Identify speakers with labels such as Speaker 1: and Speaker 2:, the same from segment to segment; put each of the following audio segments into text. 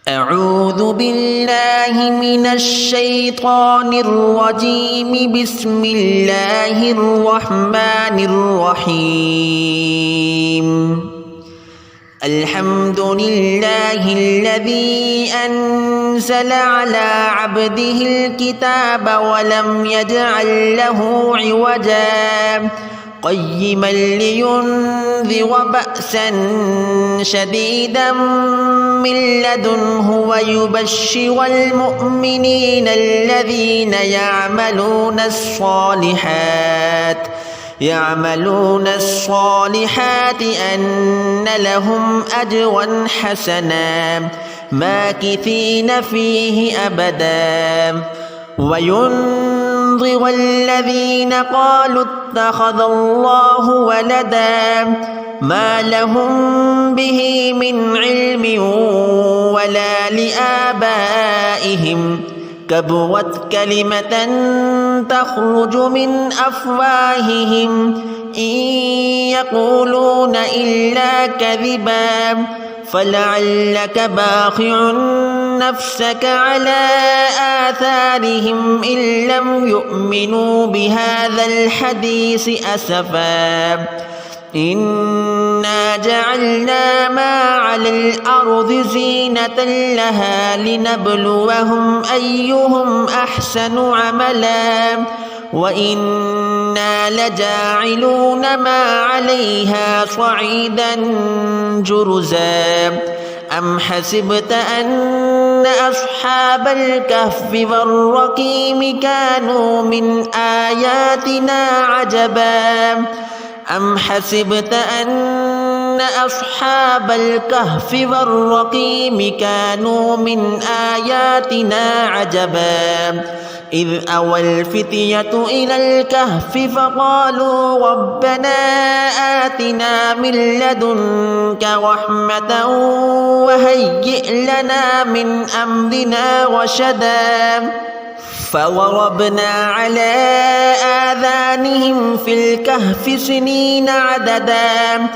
Speaker 1: أعوذ بالله من الشيطان الرجيم بسم الله الرحمن الرحيم الحمد لله الذي أنزل على عبده الكتاب ولم يجعل له عوجا قيما لينذر بأسا شديدا من لدنه ويبشر المؤمنين الذين يعملون الصالحات أن لهم أجرا حسنا ماكثين فيه أبدا وينذر الذين قالوا اتخذ الله ولدا ما لهم به من علم ولا لآبائهم كبرت كلمة تخرج من أفواههم إن يقولون إلا كذبا فلعلك باخع نفسك على آثارهم إن لم يؤمنوا بهذا الحديث أسفا إنا جعلنا ما على الأرض زينة لها لنبلوهم أيهم أحسن عملا وإنا لجاعلون ما عليها صعيدا جرزا أم حسبت أن أصحاب الكهف والرقيم كانوا من آياتنا عجبا أم حسبت أن أصحاب الكهف والرقيم كانوا من آياتنا عجبا إذ أوى الفتية إلى الكهف فقالوا ربنا آتنا من لدنك رحمة وهيئ لنا من أمرنا رشدا فضربنا على آذانهم في الكهف سنين عددا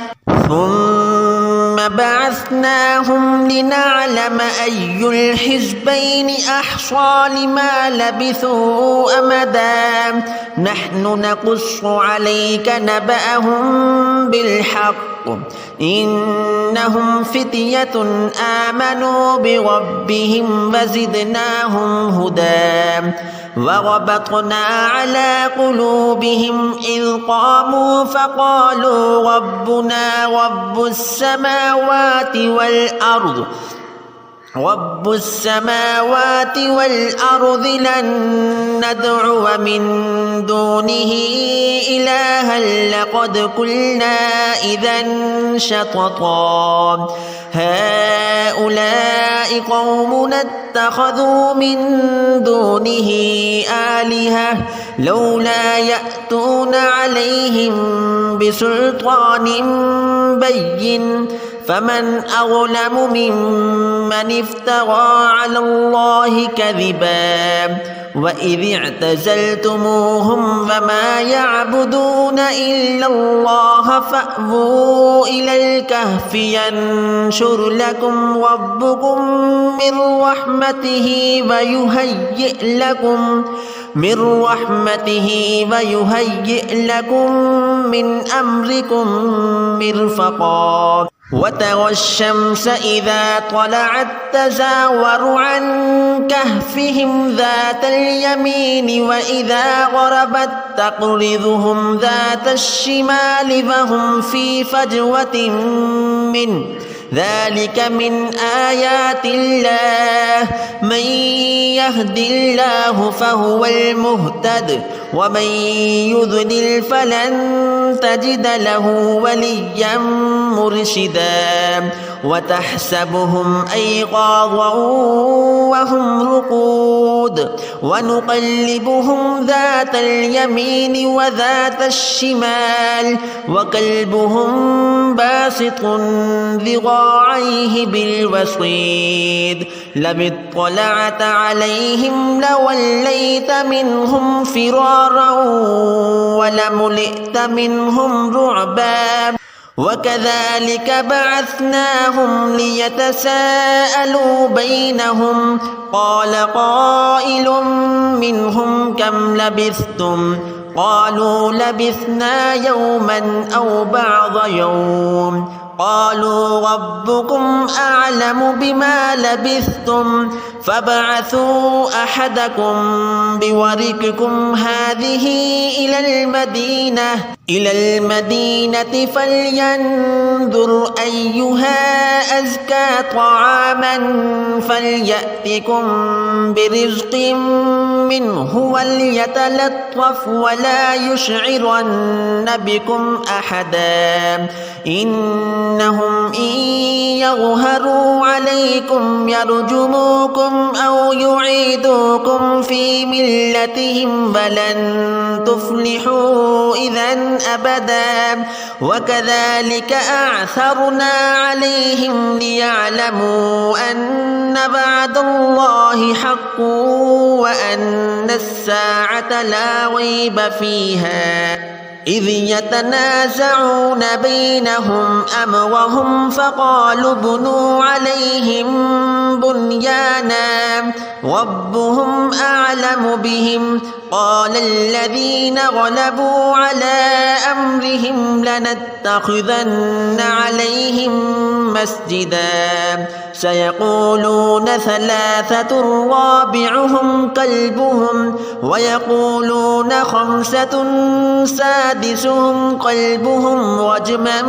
Speaker 1: ثم بعثناهم لنعلم أي الحزبين أحصى لما لبثوا أمدا نحن نقص عليك نبأهم بالحق إنهم فتية آمنوا بربهم وزدناهم هدى وربطنا على قلوبهم إذ قاموا فقالوا ربنا رب السماوات والأرض لن ندعو من دونه إلها لقد قلنا إذا شططا هؤلاء قومنا اتخذوا من دونه آلهة لولا يأتون عليهم بسلطان بين فمن أظلم ممن افترى على الله كذبا وإذ اعتزلتموهم فما يعبدون إلا الله فأووا إلى الكهف ينشر لكم ربكم من رحمته ويهيئ لكم من أمركم مرفقا وترى الشمس إذا طلعت تزاور عن كهفهم ذات اليمين وإذا غربت تقرضهم ذات الشمال فهم في فجوة منه ذلك من آيات الله من يهد الله فهو المهتد ومن يضلل فلن تجد له وليا مرشدا وتحسبهم أيقاظا وهم رقود ونقلبهم ذات اليمين وذات الشمال وكلبهم باسط ذراعيه بالوصيد لو اطلعت عليهم لوليت منهم فرارا ولملئت منهم رعبا وكذلك بعثناهم ليتساءلوا بينهم قال قائل منهم كم لبثتم قالوا لبثنا يوما أو بعض يوم قالوا ربكم أعلم بما لبثتم فابعثوا أحدكم بورقكم هذه إلى المدينة فلينظر أيها أزكى طعاما فليأتكم برزق منه وليتلطف ولا يشعرن بكم أحدا إنهم إن يظهروا عليكم يرجموكم أو يعيدوكم في ملتهم فلن تفلحوا إذا أبدا وكذلك أعثرنا عليهم ليعلموا أن بعد الله حق وأن الساعة لا ريب فيها إذ يتنازعون بينهم أمرهم فقالوا ابنوا عليهم بنيانا ربهم أعلم بهم قال الذين غلبوا على أمرهم لنتخذن عليهم مسجدا سيقولون ثلاثة رابعهم كلبهم ويقولون خمسة سادسهم كلبهم رجما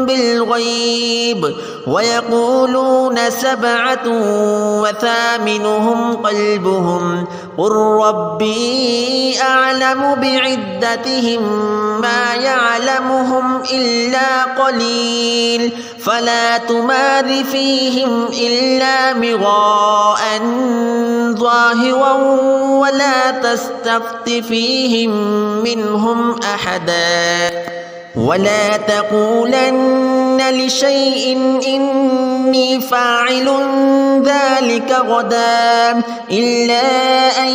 Speaker 1: بالغيب ويقولون سبعة وثامنهم كلبهم قل ربي أعلم بعدتهم ما يعلمهم إلا قليل فلا تمار فيهم إلا مراء ظاهرا ولا تستفت فيهم منهم أحدا ولا تقولن لشيء إني فاعل ذلك غدا إلا أن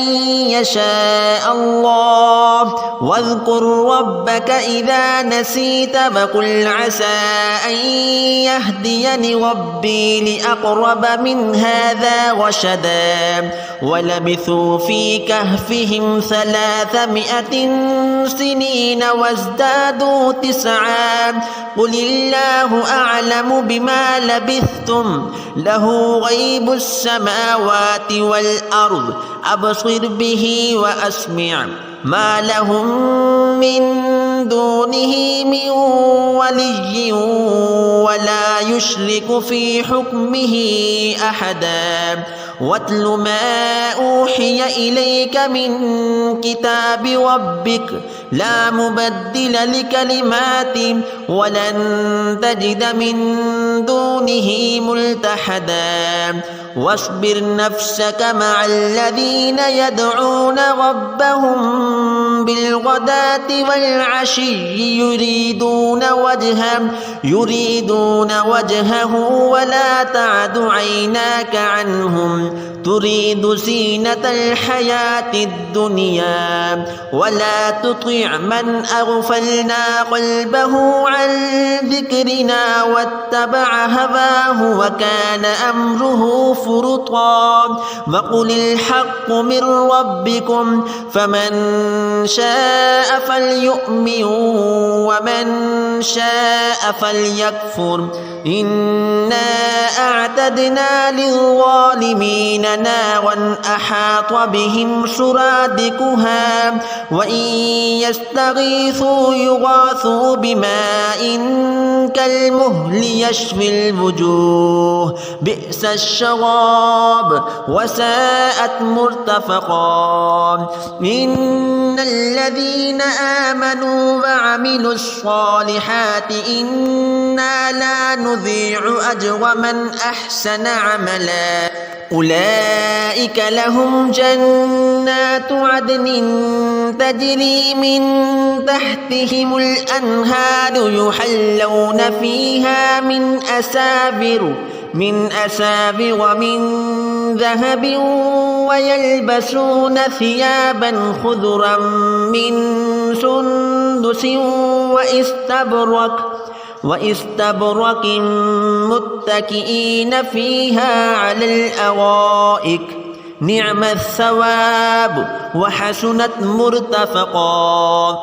Speaker 1: يشاء الله واذكر ربك إذا نسيت فقل عسى أن يهديني ربي لأقرب من هذا رشدا ولبثوا في كهفهم 300 سنين وازدادوا 9 قل الله أعلم بما لبثتم له غيب السماوات والأرض أبصر به وأسمع ما لهم من دونه من ولي ولا يشرك في حكمه أحدا واتل ما أوحي إليك من كتاب ربك لا مبدل لكلماته ولن تجد من دونه ملتحدا واصبر نفسك مع الذين يدعون ربهم بالغداة والعشي يريدون وجهه ولا تعد عيناك عنهم تريد زينة الحياة الدنيا ولا تطع من أغفلنا قلبه عن ذكرنا واتبع هواه وكان أمره فرطا وقل الحق من ربكم فمن شاء فليؤمن ومن شاء فليكفر إنا أعتدنا للظالمين نارا أحاط بهم سرادقها وإن يستغيثوا يغاثوا بماء كالمهل يشفي الوجوه بئس الشراب وساءت مرتفقا إن الذين آمنوا وعملوا الصالحات إنا لا نضيع أجر من أحسن عملا أولئك لهم جنات عدن تجري من تحتهم الأنهار يحلون فيها من أساور من ذهب ويلبسون ثيابا خضرا من سندس واستبرق واستبرق متكئين فيها على الأرائك نعم الثواب وحسنت مرتفقا